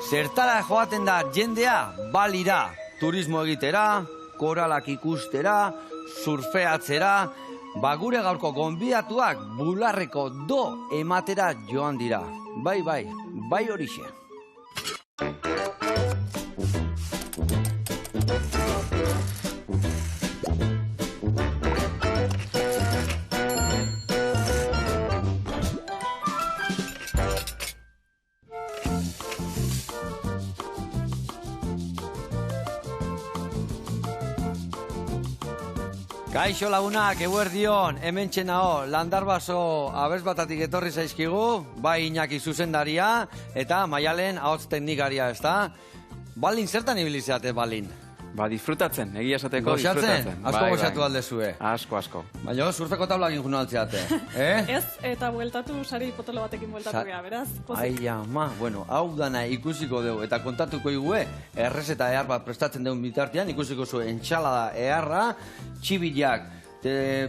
Zertara joaten da jendea Balira, turismo egitera, koralak ikustera, surfeatzera, gure gaurko gonbidatuak bularreko do ematera joan dira. Bai horixe. Kaixo lagunak, eguerdion, hemen txenao, Landarbaso abesbatatik etorri zaizkigu, bai Iñaki zuzendaria, eta Maialen ahots teknikaria, ezta? Balin, zertan ibilizeate, Balin? Disfrutatzen, egia esateko disfrutatzen. Asko goxatu aldezue. Asko. Baina, surfeko tablakin juna altzeate, Ez, eta bueltatu sari potolo batekin bueltatu gea, beraz? Ai, ama, bueno, hau dana ikusiko dugu, eta kontatuko igue, errez eta ehar bat prestatzen dugun bitartean, ikusiko zu entxalada eharra, txibilak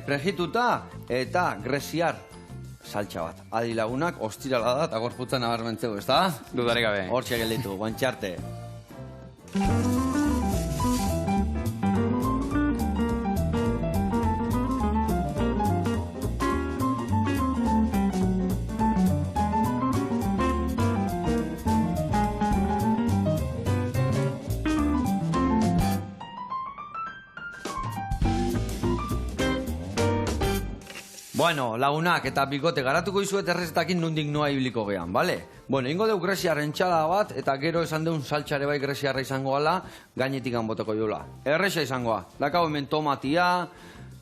prejituta, eta greziar saltxa bat. Adi lagunak, ostirala da, eta gorputzan nabarmentzeu, ez da? Dudarik gabe. Hortxe gelditu, guantxarte. Bueno, lagunak eta bikote garatuko izuet errezetakin nondik noa ibiliko gean, bale? Bueno, ingo deu greziar entxala bat, eta gero esan deun saltxare bai greziarra izango ala, gainetik botako jola. Erreza izangoa, dakau hemen tomatia,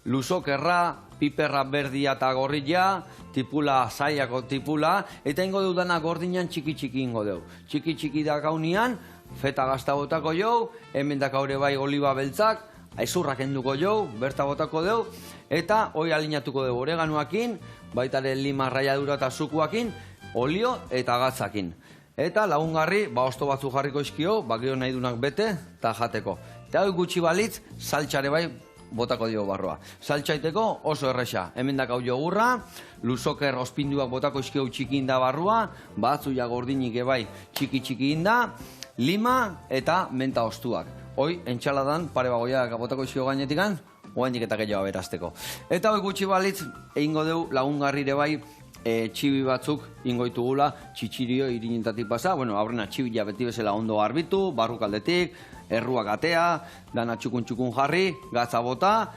luzokerra, piperra berdia eta gorrilla, tipula, zaiako tipula, eta ingo deu dana gordinan txiki-txiki ingo deu. Txiki-txiki dakaunian, feta gazta botako jau, hemen dakaure bai oliba beltzak, aizurrak enduko jau, berta botako deu, eta hoi alinatuko dugu oreganuakin, baitare lima raiadura eta zukuakin, olio eta gatzakin. Eta lagungarri, osto batzu jarriko izkio, gero nahi dunak bete, eta jateko. Eta hoi gutxi balitz, saltxare bai botako dio barroa. Saltxaiteko oso erresa, hemen dakau jogurra, luzoker ospinduak botako izkio txikin da barrua, batzuia gordinik ebai txiki inda, lima eta menta ostuak. Hoi, entxaladan, pare bagoiak botako izkio gainetikan, oainik eta gehiago berazteko. Eta hoi gutxi balitz, egingo deu lagungarrire bai txibi batzuk ingoitugula, txitxirio irinetatik pasa, bueno, aurrena txibila beti bezala ondo garbitu, barrukaldetik, erruak atea, dana txukun jarri, gatza bota,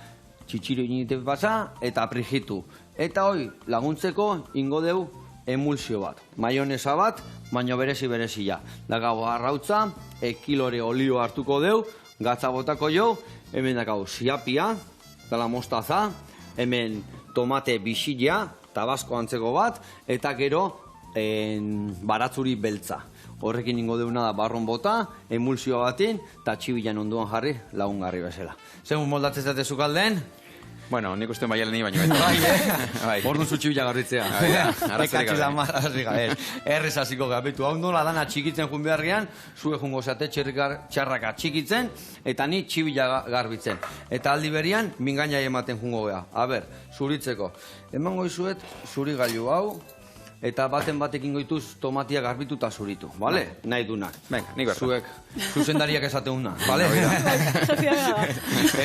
txitxirio irinetatik pasa, eta prijitu. Eta hoi laguntzeko ingo deu emulsio bat, maionesa bat, baino berezia. Dagau arrautza, kilore olio hartuko deu, gatza botako jo, hemen dakau siapia, dala mostaza, hemen tomate bisila, tabasko antzeko bat, eta gero baratzuri beltza. Horrekin ingo deuna da barron bota, emulsio batin, eta txibilan onduan jarri lagungarri bezala. Zemun moldatzen zate zukalden? Bueno, nik uste Maialen ni baino. Bai, Ordu zu txibila garritzea. Errez hasiko gabetu. Hau nola dana txikitzen jun beharrian, zue jungo zate txarraka txikitzen, eta ni txibila garbitzen. Eta aldi berian, mingainai ematen jungo geha. Aber, zuritzeko. Emango izuet, zuri gailu hau, eta batekin goituz tomatia garbitu eta zuritu, bale? Nahi dunak. Venga, nik berta. Zuek, zuzendariak esateuna, bale?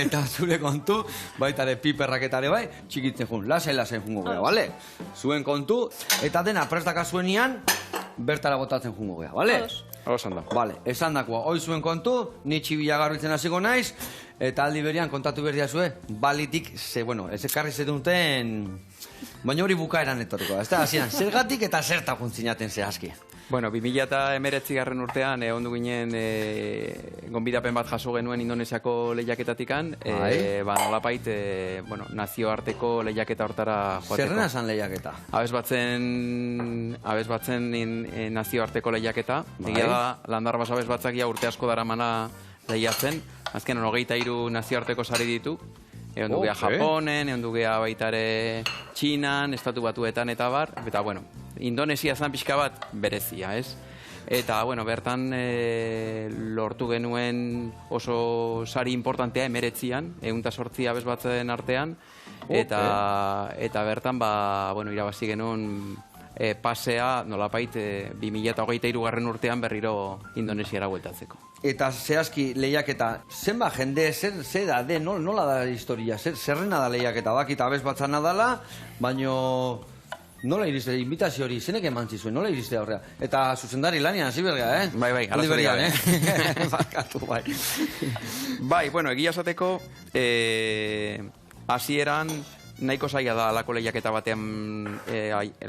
Eta zure kontu, baitare piperraketare bai, txikitzen jun, lasai jungo geha, bale? Zuen kontu, eta dena prestaka zuenian, bertara botatzen jungo geha, bale? Osan da. Bale, esan dakoa, hoi zuen kontu, ni txibila garbitzen hasiko naiz, eta aldi berian kontatu berdia zue, balitik, ez ekarri zetuten, baina hori bukaeran etorriko, ez da, hasieran, zergatik eta zerta funtzinaten zehazki. Bueno, 2019 urtean ondu ginen gonbidapen bat jaso genuen Indonesiako lehiaketatikan, nolapait nazioarteko lehiaketa hortara joateko. Zerrena esan lehiaketa? Abesbatzen nazioarteko lehiaketa. Egia da, Landarbaso abesbatzakia urte asko daramana lehiatzen. Azkenan 23 nazioarteko sari ditu. Egon dugea Japonen, egon dugea baitare Txinan, Estatu Batuetan eta bar. Eta, bueno, Indonesia zan pixka bat berezia, ez? Eta, bueno, bertan lortu genuen oso sari importantea 19an, 108 abesbatzen artean. Eta bertan, irabazi genuen pasea nolapait 2023 urtean berriro Indonesiara bueltatzeko. Eta zehazki lehiaketa, zenba jende, zer da, nola da historia, zerrena da lehiaketa, bakit abez batzana dala, baino nola iriste, invitazio hori, zenek eman zizuen, nola iriste aurrea? Eta zuzendari lanian, hasi berga, Bai, arazorik gabe. Bakatu, bai. Bai, bueno, egia esateko, hasieran nahiko zaila da alako lehiaketa batean,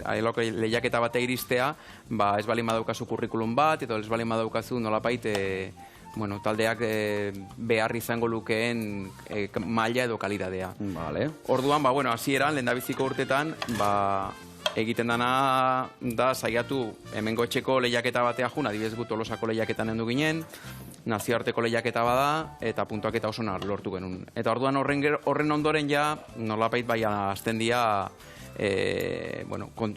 alako lehiaketa batea iristea, ez balin badaukazu kurrikulum bat, edo ez balin badaukazu nolapait, taldeak behar izango lukeen maila edo kalidadea. Vale. Orduan, hasieran, lehendabiziko urtetan, egiten dana da saiatu hemengo etxeko lehiaketa batea jun, adibidez gu Tolosako lehiaketan hendu ginen, nazioarteko lehiaketa bada, eta puntuaketa oso lortu genuen. Eta orduan horren ondoren ja, nolapait azten dira,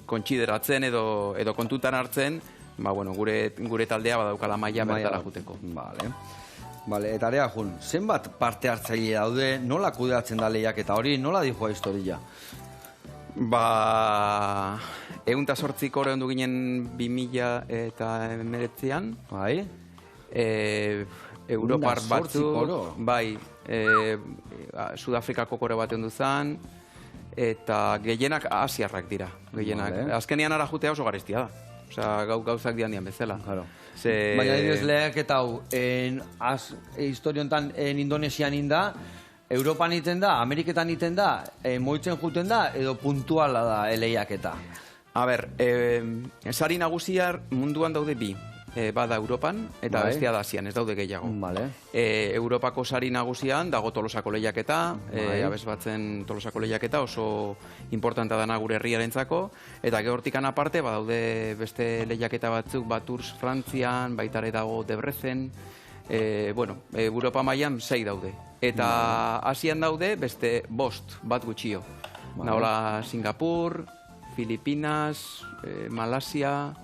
kontsideratzen edo kontutan hartzen, gure taldea badaukala maila bertara juteko. Vale, eta area jun, zenbat parte hartzaile daude, nola kudeatzen da lehiaketa hori, nola dijoa historia? 108 kore ondu ginen 2019an. Bai? Europar batzuk, bai, Sudafrikako kore bat ondu zan, eta gehienak asiarrak dira, gehienak. Azkenian ara jutea oso garestia da. Osea, gauzak dian bezala. Baina adibidez lehiaketa hau, historio honetan Indonesian inda, Europan iten da, Ameriketan iten da, moitzen juten da, edo puntuala da lehiaketa? A ber, sari nagusiar munduan daude bi. Bada Europan, eta bestia da Asian, ez daude gehiago. Europako sari nagusian dago Tolosako lehiaketa, abez batzen Tolosako lehiaketa oso importanta dana gure herriarentzako, eta gehortikan aparte badaude beste lehiaketa batzuk, Tours Frantzian, baitare dago Debrecen, Europa mailan 6 daude. Eta Asian daude beste 5 bat gutxio. Nahola Singapur, Filipinas, Malasia,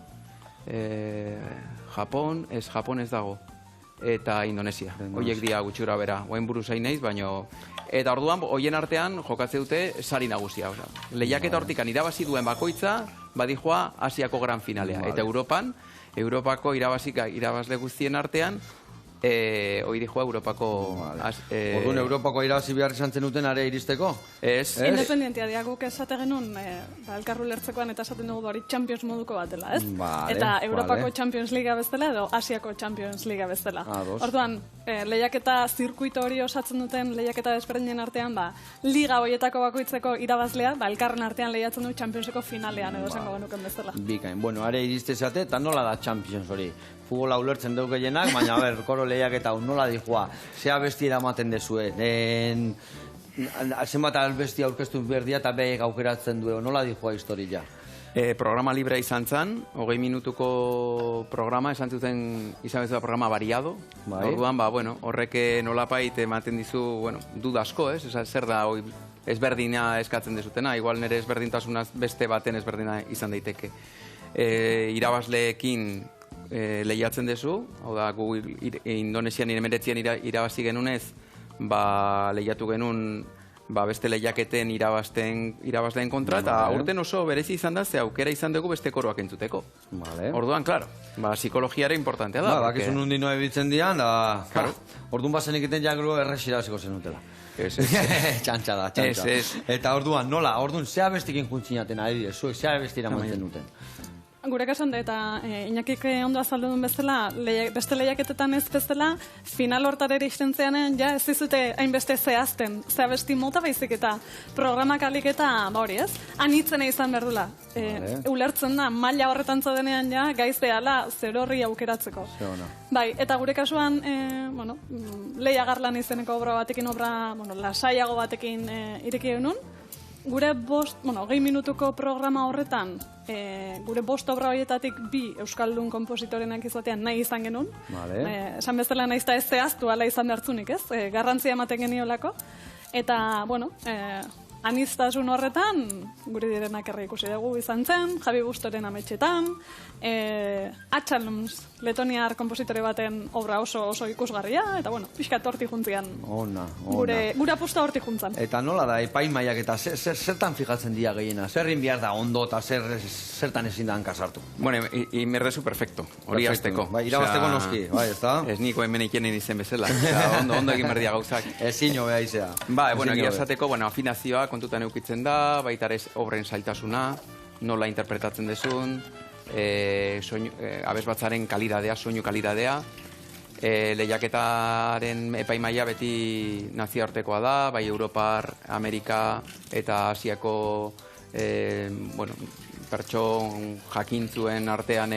Japon ez dago, eta Indonesia. Hoiek dira gutxura bera, guain buruz hain naiz, baino... Eta orduan, hoien artean, jokatze dute sari nagusia. Lehiaketa hortikan irabazi duen bakoitza, badijoa Asiako gran finalea. Eta Europako irabazle guztien artean, hoi dijoa Europako... Orduan, Europako irabazi behar izan zenuten are iristeko? Ez. Independentia diaguk esate genuen, elkarru lertzekoan eta esaten dugu hori Champions moduko batela, ez? Eta Europako Champions Liga bezala edo Asiako Champions Liga bezala. Orduan, lehiaketa zirkuito hori osatzen duten lehiaketa desberdinen artean, liga horietako bakoitzeko irabazlea, elkarren artean lehiatzen du Championseko finalean edo esango genuken bezala. Bikain, ara iriste zate, eta nola da Champions hori? Futbola ulertzen dugu gehienak, baina, koro lehiaketa hau nola dijoa, zea besti eramaten dezue, zenbat albesti aurkeztu berdia eta behek aukeratzen dugu, nola dijoa historia? Programa librea izan zen, 20 minutuko programa, izan bezala programa variado. Orduan, horrek nolapait ematen dizu, duda asko, zer da ezberdina eskatzen dezutena, igual nire ezberdintasunaz beste baten ezberdina izan daiteke. Irabazleekin lehiatzen dezu, hau da, gu Indonesian 19 irabazi genunez, lehiatu genuen beste lehiaketen irabazleen kontra, eta urten oso berezi izan da, ze aukera izan dugu beste koroak entzuteko. Orduan, klaro, psikologiara importantea da. Bakizun hundi noa ebitzen dian, orduan bazen egiten jagro errex irabaziko zenutela. Txantxa da. Eta orduan, nola, orduan, zea bestikin juntzinaten, adibidez, zuek zea bestira mantzen duten. Gure kasuan da, eta Iñakik ondo azaldu duen bezala, beste lehiaketetan ez bezala, final hortarera iztentzeanen, ja ez dizute hainbeste zehazten, zea besti mota baizik eta programak alik eta, hori ez, anitzena izan behar dula. Ulertzen da, maila horretan zaudenean ja, gaizteala zer horri aukeratzeko. Bai, eta gure kasuan, Leia Garlan izeneko obra batekin, lasaiago batekin ireki egunun, gure 20 minutuko programa horretan, gure 5 obra horietatik 2 euskaldun konpositorenak izatean nahi izan genuen. Esan bezala nahiz ez zehaztu ala izan behartzunik, ez? Garrantzia ematen geniolako. Eta, aniztasun horretan, guri direnak erra ikusi dugu izan zen, Javi Bustoren ametxetan, Atxalums, letoniar kompositore baten obra oso ikusgarria, eta bueno, pixkat hortik juntzian. Ona. Gure apusta hortik juntzan. Eta nola da, epaimaiak eta zertan fijatzen dira gehiena? Zerrin behar da ondo eta zertan ezin da hankasartu? Bueno, imerdezu perfecto, hori azteko. Bai, irabazteko noski, bai, ez da? Ez niko hemen ikenen izen bezala, ondo egin berdia gauzak. Ezin hobea izea. Ba, egia esateko, afinazioa kontutan eukitzen da, baita ere obren zailtasuna, nola interpretatzen dezun, abesbatzaren kalidadea, soinu kalidadea, lehiaketaren epaimaia beti nazioartekoa da, bai Europar, Amerika eta Asiako pertson jakintzuen artean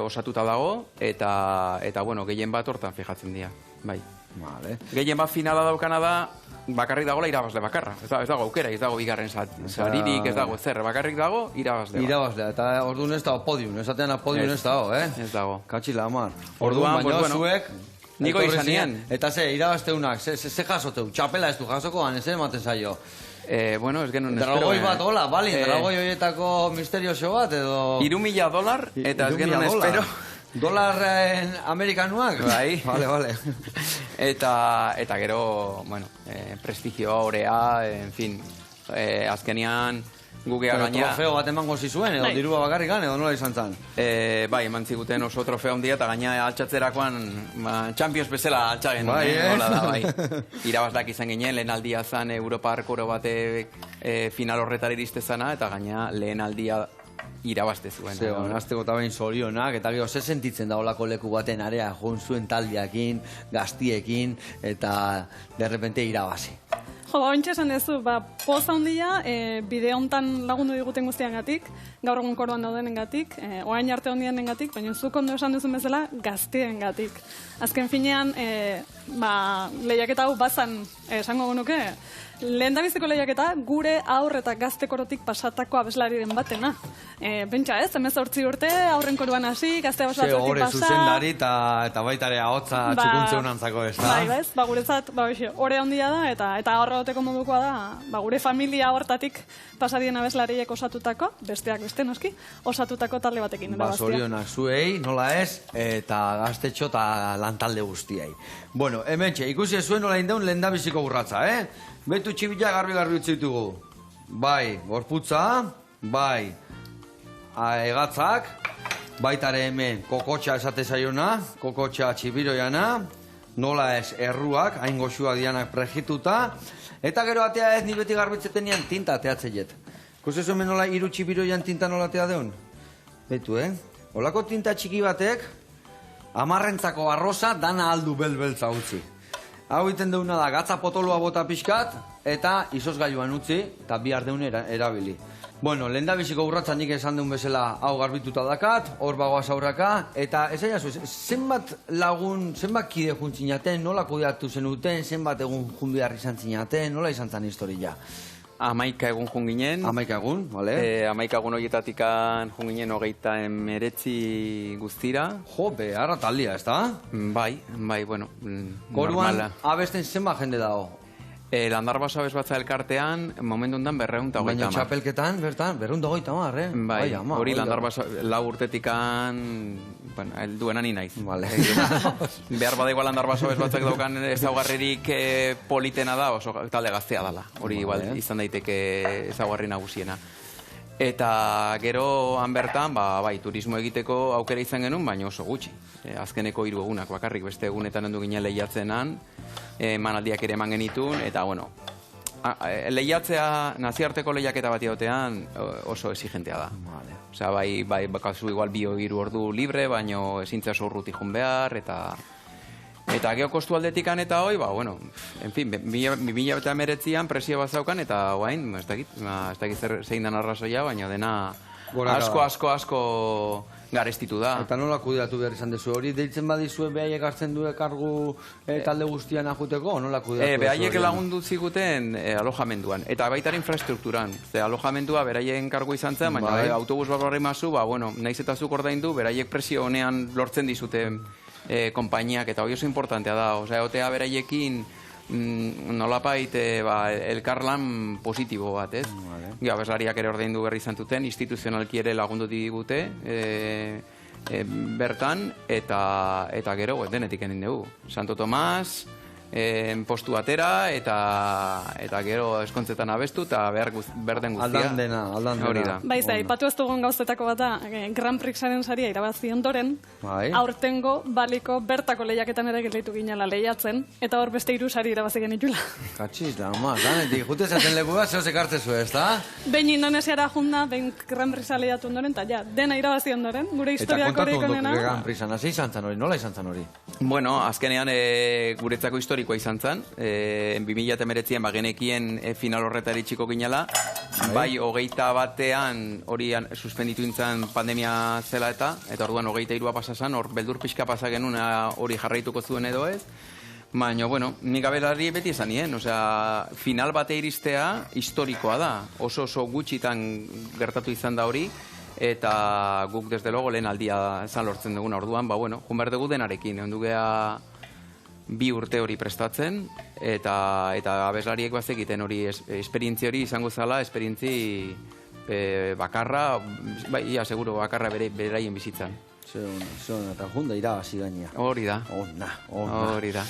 osatuta dago, eta gehien bat hortan fijatzen dira, bai. Vale. Gehien bat finala daukana da, bakarrik dagoela irabazle bakarra. Ez dago aukera, ez dago bigarren saririk, ez dago zer, bakarrik dago irabazle. Irabazle, eta orduan ez dago podium, esatean podium ez dago, Ez dago. Katxila, amar. Orduan, baina zuek... Niko izanien. Eta irabazteunak, ze jasoteu, txapela ez du jasokoan, ez ematen zaio. Bueno, ez genuen espero. Dragoi bat, hola, balin, dragoi horietako misterioso bat, edo... $3.000, eta ez genuen espero. Dolarren amerikanuak? Bai. Vale. Eta gero, prestigioa, orea, en fin, azkenian gugea gaina... Trofeo bat emango zizuen, edo dirua bakarrikan, edo nola izan zan? Bai, eman ziguten oso trofeo handia, eta gaina altxatzerakoan Champions bezala altxagen. Bai, Irabazlak izan ginen, lehen aldia zan Europar koro bate final horretar iristezana, eta gaina lehen aldia irabazte zuen. Azteko eta behin zorionak, eta gero, ze sentitzen da olako leku baten area, joan zuen taldeakin, gaztiekin, eta derrepente irabazi. Ointxe esan dezu, poza handia, bide hontan lagundu diguten guztian gatik, gaur egun koroan daudenen gatik, oain arte hondian gatik, baina zuk ondo esan duzun bezala, gaztien gatik. Azken finean, lehiaketa hau bazan, esango genuke, lehen dabiziko lehiaketa, gure aur eta gazte korotik pasatako abeslariren batena. Pentsa ez, 18 urte, aurren koruan hasi, gazte abeslaretik pasa. Hore zuzendari eta baitare ahotza txukuntze unantzako ez da? Bai, guretzat, hore handia da, eta horreteko modukoa da, gure familia hortatik pasadien abeslariek osatutako, besteak beste noski, osatutako talde batekin. Zorionak zuei, nola ez, eta gaztetxo eta lantalde guztiei. Bueno, hementxe, ikusi zuen nola indeun lehen dabiziko urratza, Betu txibila garbi utzi ditugu. Bai, gorputza, bai, egatzak, baitare hemen kokotxa esate zaiona, kokotxa txibiroiana, nola ez erruak, hain goxua dianak prejituta, eta gero atea ez ni beti garbitzeten nian tinta ateatzeiet. Ikusi zuen nola hiru txibiroian tinta nola atea deun? Betu, Olako tinta txiki batek, amarrentzako arroza dana aldu belbeltza utzi. Hau iten deuna da, gatza potoloa bota pixkat, eta izozgailuan utzi, eta bihar deun erabili. Bueno, lehen da biziko urratzan nik esan deun bezala hau garbituta dakat, hor bagoaz aurraka, eta ez aiazu, zenbat lagun, zenbat kide juntzinaten, nola kudeatu zenuten, zenbat egun junbiar izan zinaten, nola izan zan historia? 11 egun junginen. 11 egun, bale. 11 egun horietatik junginen 29 guztira. Jo, beharra taldia, ez da? Bai, bueno, Koruan, normala. abesten zenbat jende dago? Landarbaso abesbatza elkartean, momentu ondan 230. Baina txapelketan, bertan, 230, Bai, hori landarbaso, 4 urtetikan, duena ni naiz. Vale. Behar bada igual landarbaso abesbatzak daukan ezaugarririk politena da, oso talde gaztea dala. Hori igual izan daiteke ezaugarri nagusiena. Eta gero han bertan, bai, turismo egiteko aukera izan genuen, baina oso gutxi. Azkeneko 3 egunak bakarrik, beste egunetan handu ginen lehiatzenan, manaldiak ere eman genitun, eta bueno, lehiatzea, naziarteko lehiaketa bat iotean oso exigentea da. Osea, bai, bakazu igual 2-3 ordu libre, baina ezintza oso urruti jun behar, eta geho kostu aldetikan eta hoi, en fin, 2019an presio bat zaukan, eta oain, ez dakit zein dan arrazoia, baina dena asko garestitu da. Eta nola kudeatu behar izan dezu hori? Deitzen badizue behaiek hartzen du kargu talde guztian ajuteko? Nola kudeatu dezu hori? Behaiek lagundu ziguten alojamenduan, eta baita infrastrukturan. Alojamendua beraien kargu izan zen, baina autobus bat barri mazu, nahiz eta zuk ordaindu, beraiek presio honean lortzen dizute konpainiak, eta hori oso importantea da. Osea, otea beraiekin nolapait elkarlan positibo bat, ez? Gero, abeslariak ere ordaindu berri izan zuten, instituzionalki ere lagundu digute, bertan, eta gero, denetik egin dugu. Santo Tomas, postu batera, eta gero eskontzetan abestu, eta berden guztia. Aldan dena. Hori da. Baiza, ipatu ez dugun gauzetako bat da, Grand Prixaren saria irabazi ondoren, aurtengo baliko bertako lehiaketan ere gelditu ginela lehiatzen, eta hor beste 3 sari irabazi genitula. Katxiz, da, danetik, jute zaten lekua, zehoz ekartze zu, ez da? Behin Indonesiara junda, behin Grand Prixa lehiatu ondoren, eta ja, dena irabazi ondoren, gure historiako hori ikonena. Eta kontatu ondoko Grand Prixan, hasi izan zan hori, nola izan zan hori? Bueno, azkenean guretzako historikoa izan zen, 2019an bagenekien final horretari txiko ginela, bai 21an hori suspenditu intzan pandemia zela eta orduan 23a pasazan, hor beldur pixka pasa genuen hori jarraituko zuen edo ez, baina, bueno, nik abelari beti esan nien, osea, final bate iristea historikoa da, oso gutxitan gertatu izan da hori, eta guk desde logo lehen aldia esan lortzen duguna orduan, ba, bueno, jun behar dugu denarekin, egon dugea 2 urte hori prestatzen, eta abeslariek bazekiten hori esperientzia hori izango zala, esperientzi bakarra, ia seguro bakarra beraien bizitzan. Zeona, eta junda irabazi gainea. Hori da. Hori da.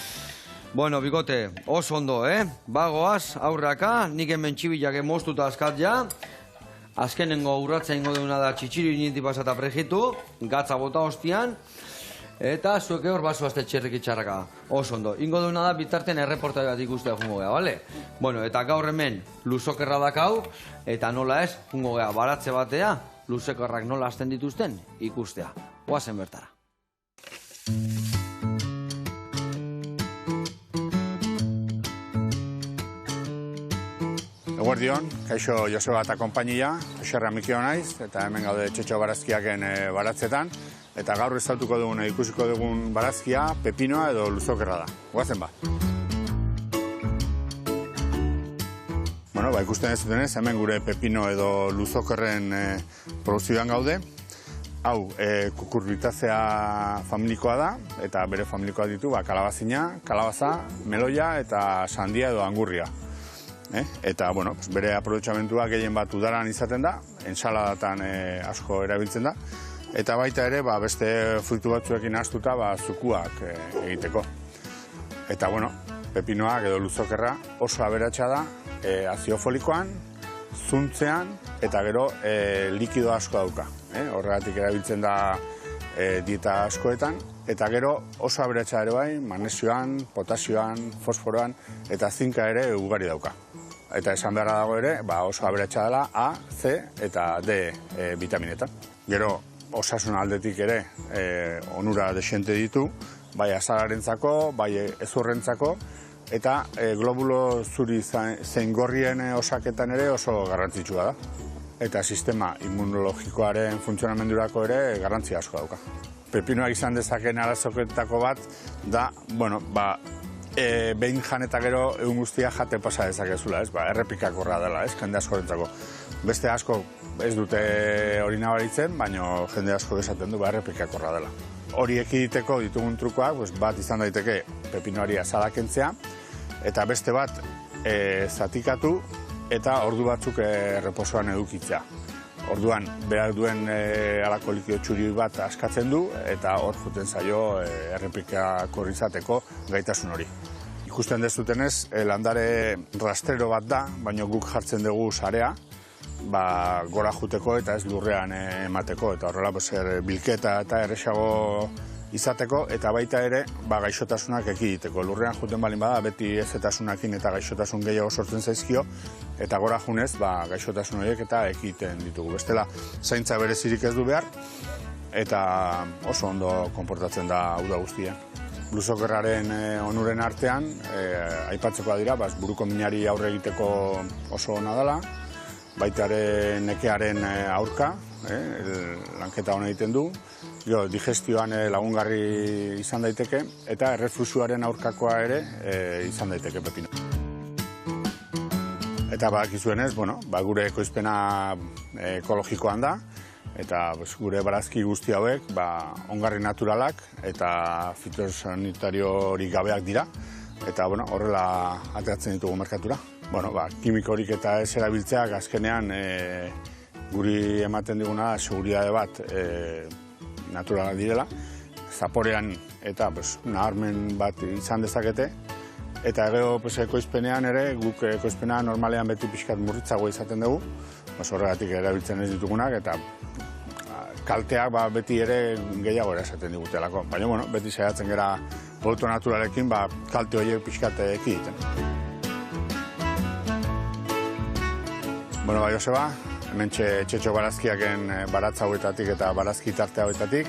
Bueno, Bikote, oso ondo, Bagoaz, aurraka, nik hemen txibilak moztuta askat ja, azkenengo urratza ingo deuna da txitxiru ininti pasata prejitu, gatza bota hostian, eta zueke hor basoazte txerrik itxarraka. Oso ondo. Ingo duena da bitarten erreportai bat ikustea jungo gea, bale? Bueno, eta gaur hemen luzokerra dakau, eta nola ez, jungo gea baratze batea, luzokerrak nola hasten dituzten ikustea. Oazen bertara. Eguerdion, kaixo Joseba eta konpainia, Oxerra Mikio naiz, eta hemen gaude Txetxo Barazkiaken baratzetan. Eta gaur ezautuko dugun, ikusiko dugun barazkia, pepinoa edo luzokerra da. Goazen ba. Bueno, ikusten ez dutenez, hemen gure pepino edo luzokerren produzioan gaude. Hau, kukurbitazea familikoa da, eta bere familikoa ditu, kalabazina, kalabaza, meloia eta sandia edo angurria. Eta, bueno, bere aprobetxamentua gehien bat udaran izaten da, ensaladatan asko erabiltzen da. Eta baita ere, beste fruitu batzuekin ahaztuta, zukuak egiteko. Eta, bueno, pepinoak edo luzokerra oso aberatsa da, azido folikoan, zuntzean, eta gero likido asko dauka. Horregatik erabiltzen da dieta askoetan, eta gero oso aberatsa ere bai, magnesioan, potasioan, fosforoan, eta zinka ere ugari dauka. Eta esan beharra dago ere, oso aberatsa dela A, C eta D vitaminetan. Gero, osasun aldetik ere onura desente ditu, bai azalarentzako, bai ezurrentzako, eta globulo zuri zein gorrien osaketan ere oso garrantzitsua da. Eta sistema immunologikoaren funtzionamendurako ere garrantzia asko dauka. Pepinoak izan dezaken arazoketako bat da, bueno, behin jan eta gero egun guztia jate pasa dezakezula, errepikakorra dela, jende askorentzako. Beste asko ez dute hori nabaritzen, baina jende asko esaten du errepikakorra dela. Hori ekiditeko ditugun trukoak, bat izan daiteke pepinoari azalakentzea, eta beste bat zatikatu eta ordu batzuk reposoan edukitzea. Orduan, berak duen alako likido txuri bat askatzen du, eta hor juten zaio errepikakor izateko gaitasun hori. Ikusten dezutenez, landare rastrero bat da, baina guk jartzen dugu sarea, gora juteko eta ez lurrean emateko, eta horrela bilketa eta erresago izateko, eta baita ere gaixotasunak ekiditeko. Lurrean juten balin bada, beti ezetasunakin eta gaixotasun gehiago sortzen zaizkio, eta gora junez gaixotasun horiek eta ekiditen ditugu. Bestela, zaintza berezirik ez du behar, eta oso ondo konportatzen da uda guztien. Luzokerraren onuren artean, aipatzeko dira, buruko minari aurre egiteko oso ona dela, baita ere nekearen aurka, lanketa hona egiten du, digestioan lagungarri izan daiteke, eta errefluxuaren aurkakoa ere izan daiteke pepino. Eta badakizuenez, gure ekoizpena ekologikoan da, eta gure barazki guzti hauek ongarri naturalak eta fitosanitario hori gabeak dira. eta horrela ateratzen ditugu merkatura. Kimikorik eta ez erabiltzeak azkenean guri ematen diguna seguridade bat naturala direla, zaporean eta nabarmen bat izan dezakete, eta gero ekoizpenean ere, guk ekoizpenean normalean beti pixkat murritzagoa izaten dugu, horregatik erabiltzen ez ditugunak, eta kalteak beti ere gehiago erasaten digutelako. Baina, beti saiatzen gara produktu naturalekin, kalte horiek pixkat ekiditen. Joseba, hemen txetxo barazkiaken baratza hauetatik eta barazki tarte hauetatik,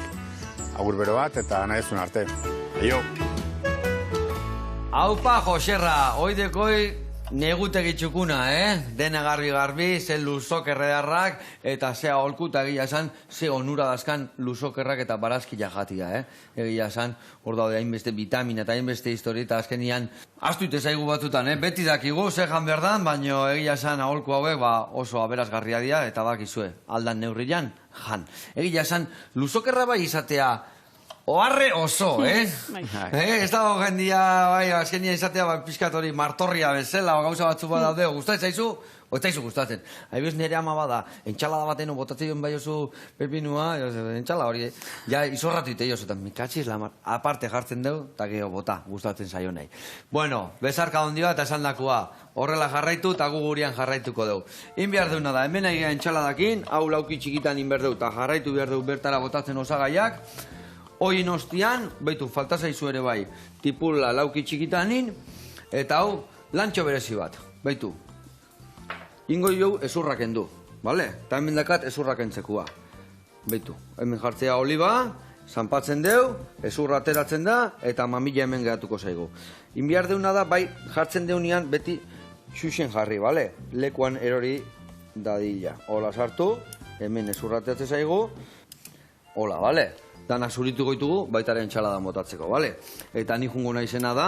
agur bero bat eta nahi ezun arte. Aio! Aupa, Joserra, oidekoi negutegi txukuna, Dena garbi, ze luzokerrearrak, eta zea holkuta egia esan, ze onura dazkan luzokerrak eta barazkia jatia, Egia esan, hor daude hainbeste vitamina eta hainbeste histori, eta azkenian, astuite zaigu batzutan, Beti dakigu, ze jan berdan, baina egia esan aholku hauek oso aberazgarria dira, eta bakizue, aldan neurrian, jan. Egia esan, luzokerra bai izatea, oharre oso, Ez dago jendia, azkenia izatea, pixkat hori martorria bezala, gauza batzu bat daude, gustatzen zaizu, o ez zaizu gustatzen. Haibiz nire ama bada, entxalada baten botatzen bai oso pepinua, entxala hori, izorratu ite jozu, eta mikatxiz lamar, aparte jartzen dugu, eta geho bota, gustatzen zaio nahi. Bueno, bezarka ondioa eta esan dakua, horrela jarraitu eta gu gurian jarraituko dugu. Behar deuna da, hemen egia entxaladakin, hau lauki txikitan behar dugu, eta jarraitu behar dugu bertara botatzen osagaiak. Hoien ostian, baitu, falta zaizu ere bai, tipula lauki txikitanin, eta hau, lantxo berezi bat, baitu. Ingo jau ezurraken du, bale? Eta hemen dakat ezurraken txekua, baitu. Hemen jartzea oliba, zanpatzen deu, ezurra ateratzen da, eta mamila hemen gehatuko zaigu. Behar deuna da, bai, jartzen deunian beti xuxen jarri, bale? Lekuan erori dadila. Hola sartu, hemen ezurra ateratzen zaigu, hola, bale? Danak zuritu goitugu, baitaren txaladan botatzeko, bale? Eta ni jungo naizena da,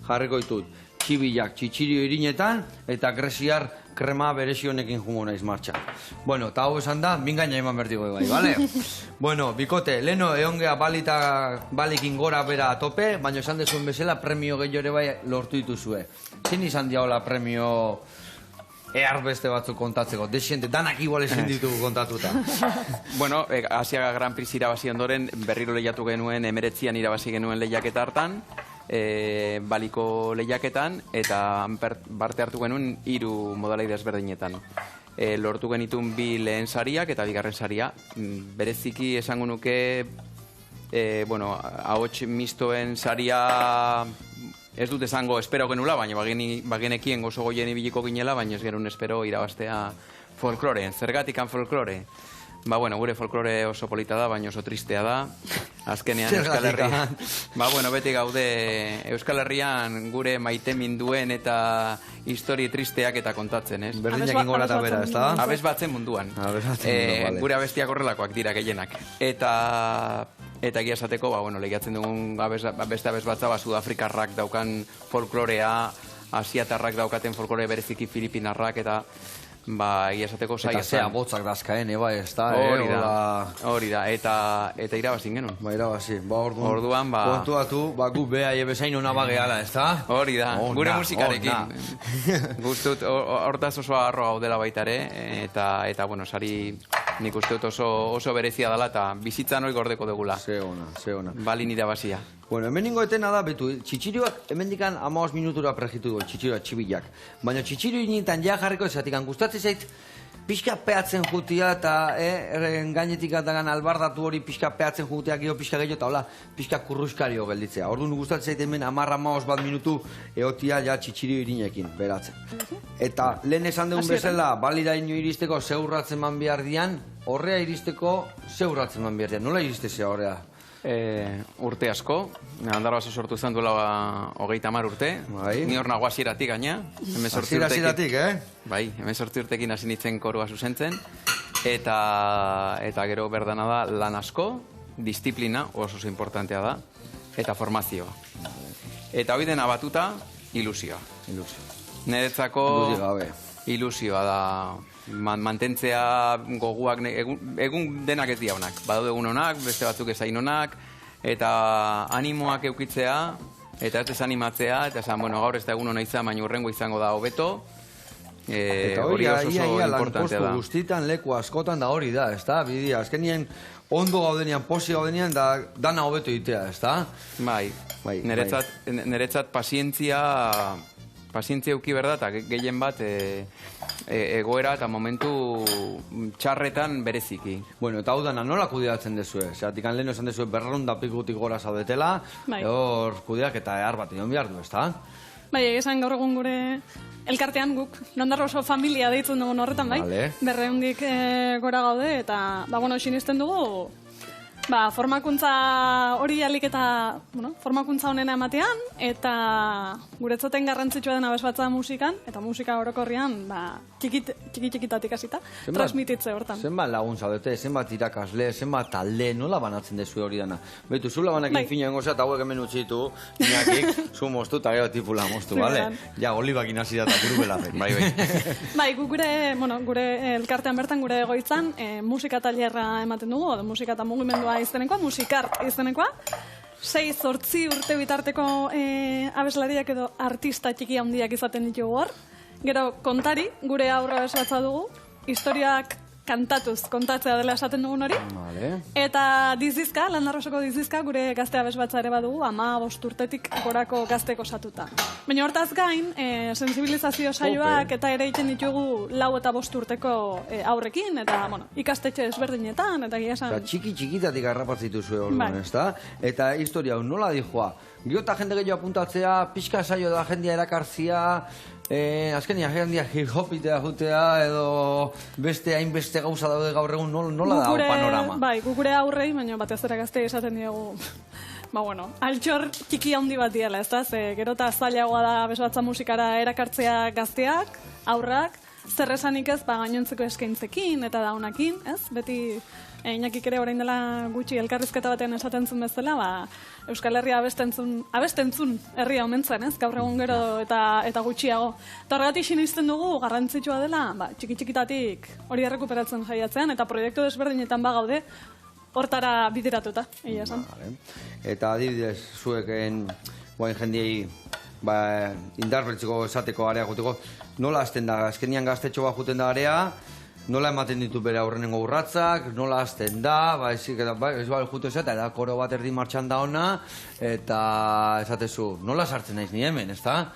jarriko ditut txibilak txitxirio irinetan, eta gresiar krema berezi honekin jungo naiz martxan. Bueno, eta hau esan da, mingaina eman bertiko bai, bale? Bueno, bikote, leheno eongea balikin gora bera tope, baina esan dezuen bezala premio gehiore bai lortu dituzue. Zin izan diaola premio beste batzuk kontatzeko, desiente, danak igual ezin ditugu kontatuta. Bueno, Asia Gran Prix irabazi ondoren, berriro lehiatu genuen, 19an irabazi genuen lehiaketa hartan, baliko lehiaketan, eta parte hartu genuen 3 modalai desberdinetan. Lortu genitun 2 lehen sariak eta 2. saria. Bereziki esango nuke, ahots mistoen saria ez dut esango espero genula, baina bagenekien oso goien ibiliko ginela, baina ez genuen espero irabaztea folklore. Zergatikan folklore? Gure folklore oso polita da, baina oso tristea da. Azkenean Euskal Herrian. Beti gaude Euskal Herrian gure maite minduen eta histori tristeak eta kontatzen, ez? Berdinak ingora eta bera, ez da? Abez batzen munduan. Gure abestiak horrelakoak dira gehienak. Eta egia esateko, lehiatzen dugun beste abez batza, Sudafrikarrak daukan folklorea, Asiatarrak daukaten folklore bereziki Filipinarrak, eta egia esateko zaila. Eta zea botzak dazkaen, ez da? Hori da, eta irabazin genuen. Irabazi, orduan, kontuatu, gu beha ebezain hona bageala, ez da? Hori da, gure musikarekin. Guztut, hortaz oso arro gaudela baitare, eta sari nik uste dut oso berezia dela, eta bizitzan hori gordeko dugula. Ze ona. Balin irabazia. Bueno, hemen ningo etena da, betu, txitxirioak hemen dikan 15 minutura prejitu dugu, txitxirioak txibilak. Baina txitxirio initan ja jarriko ezatik, gustatzen zait, pixka peatzen jutia, eta gainetik atagan albardatu hori pixka peatzen jutia, gero pixka gehiago, eta hola, pixka kurruskario gelditzea. Orduan gustatzen zait hemen 10-15 bat minutu eotia ja txitxirio irinekin, beratzen. Eta lehen esan dugun bezala, balira ino iristeko zeurratzen man behar dian, horrea iristeko zeurratzen man behar dian. Nola iristezea horrea? Urte asko, Andarbaso sortu zen duela 30 urte, ni hor nago hasieratik gaina. Hasieratik, Bai, 18 urtekin hasi nintzen korua zuzentzen, eta gero berdana da lan asko, disiplina oso importantea da, eta formazioa. Eta hori dena batuta, ilusioa. Niretzako ilusioa da, mantentzea goguak, egun denak ez dia honak. Badaude egun honak, beste batzuk ezain honak, eta animoak eukitzea, Eta ez desanimatzea, eta esan, bueno, gaur ez da egun hona izan, baina urrengo izango da hobeto. Eta Hori hori, oso ia importantea lanpostu da. guztitan, leku askotan da hori da, ez da? Bidia, azkenien ondo gaudenian, posi gaudenian, da dana hobeto itea, ez da? Bai, Bai, niretzat pazientzia euki berda, eta gehien bat egoera eta momentu txarretan bereziki. Bueno, eta hau dana, nola kudeatzen dezue? Zeratik, lehen esan dezue berrunda pikutik gora zaudetela, Bai. hor kudeak eta ehar bat ion behar du, ez da? Bai, esan gaur egun gure elkartean guk, Londarroso familia deitzen dugun horretan, bai? Vale. Berreundik gora gaude, eta, bueno, sinisten dugu, formakuntza hori alik eta, formakuntza honena ematean, eta guretzaten garrantzitsua den abesbatza musikan, eta musika orokorrian, txiki-txikitatik hasita, transmititze hortan. Zenbat lagun zaudete, zenbat irakasle, zenbat talde, nola banatzen dezu hori dana? Betu, zula banakin fina engozea, eta hauek hemen utzitu, inakik, zu moztu, eta gero tipula moztu, bale? Ja, olibakin hasi da, eta kurubela fe. Bai. Bai, gure elkartean bertan, gure egoitzan, musika tailerra ematen dugu, edo musika eta mugimendua izenekoa, musikart izenekoa. 6-8 urte bitarteko abeslariak edo artista txiki handiak izaten ditugu hor. Gero kontari, gure aurra abesbatza dugu, historiak kantatuz kontatzea dela esaten dugun hori. Vale. Eta dizizka, Landarrosoko dizizka, gure gazte abesbatza ere badugu, 15 urtetik gorako gazteko osatuta. Baina hortaz gain, sensibilizazio saioak eta ere egiten ditugu 4 eta 5 urteko aurrekin, eta ikastetxe ezberdinetan, eta gila esan. Eta txiki-txikietatik harrapatzitu zuen orduan, Bai. ez da? Eta historia, nola dijoa? Gero eta jende gehiago apuntatzea, pixka saio da jendia erakarzia, azkenia jendia hip-hopitea jutea, edo beste hainbeste gauza daude gaur egun, nola da panorama? Bai, gukure aurrei, baina batez ere gazte esaten diogu, altxor txiki handi bat diela, ez da? Ze gero eta zailagoa da abesbatza musikara erakartzea gazteak, aurrak, zer esanik ez, gainontzeko eskaintzekin eta daunakin, ez? Beti Inakik ere orain dela gutxi elkarrizketa batean esaten zuen bezala, Euskal Herria abestentzun herria omentzen, ez? Gaur egun gero eta gutxiago. Eta horregatik sinisten dugu garrantzitsua dela, txiki-txikitatik hori errekuperatzen jaiatzean, eta proiektu desberdinetan bagaude, hortara bideratuta, egia esan. Eta adibidez, zueken guain jendiei indarbertziko esateko area guteko, nola azten da, azkenian gaztetxo bat juten da area, nola ematen ditu bere aurrenengo urratzak, nola azten da, ez jute eta da koro bat erdi martxan da ona, eta esatezu, nola sartzen naiz ni hemen, ez da?